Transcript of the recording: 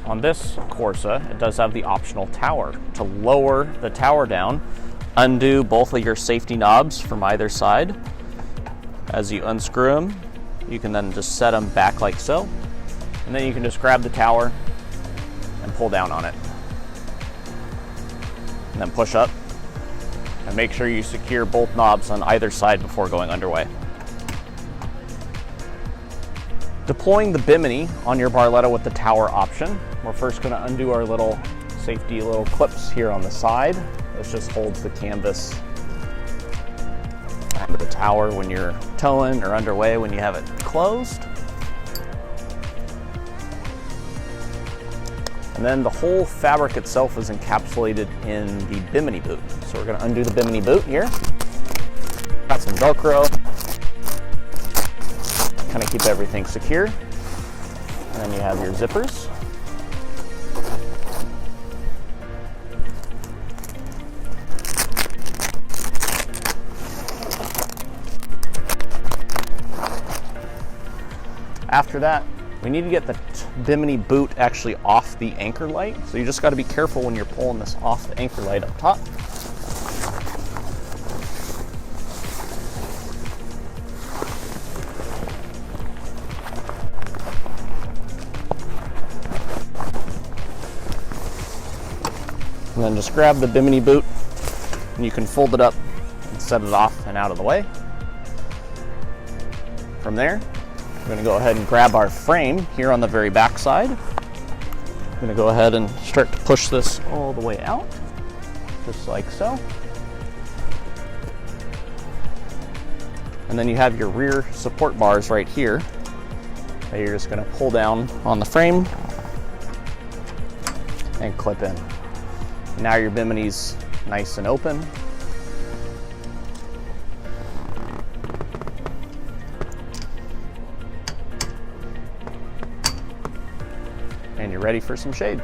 on this Corsa, it does have the optional tower. To lower the tower down, undo both of your safety knobs from either side. As you unscrew them, you can then just set them back like so. And then you can just grab the tower and pull down on it. And then push up. And make sure you secure both knobs on either side before going underway. Deploying the Bimini on your Barletta with the tower option, we're first going to undo our little safety little clips here on the side. This just holds the canvas onto the tower when you're towing or underway when you have it closed. And then the whole fabric itself is encapsulated in the Bimini boot. So we're going to undo the Bimini boot here. Got some Velcro. Kind of keep everything secure. And then you have your zippers. After that, we need to get the Bimini boot actually off the anchor light. So you just got to be careful when you're pulling this off the anchor light up top. And then just grab the Bimini boot and you can fold it up and set it off and out of the way. From there, we're going to go ahead and grab our frame here on the very back side. I'm going to go ahead and start to push this all the way out, just like so. And then you have your rear support bars right here that you're just going to pull down on the frame and clip in. Now your Bimini's nice and open. And you're ready for some shade.